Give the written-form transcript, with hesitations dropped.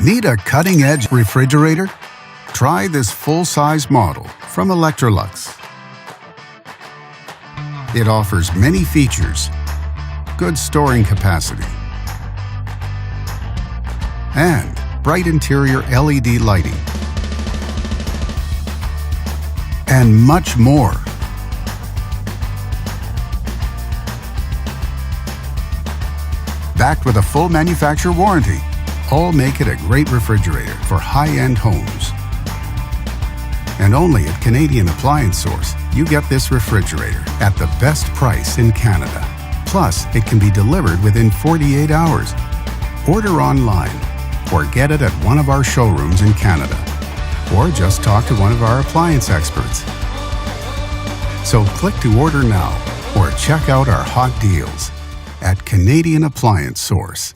Need a cutting-edge refrigerator? Try this full-size model from Electrolux. It offers many features, good storing capacity, and bright interior LED lighting, and much more. Backed with a full manufacturer warranty, all make it a great refrigerator for high-end homes. And only at Canadian Appliance Source, you get this refrigerator at the best price in Canada. Plus, it can be delivered within 48 hours. Order online or get it at one of our showrooms in Canada. Or just talk to one of our appliance experts. So click to order now or check out our hot deals at Canadian Appliance Source.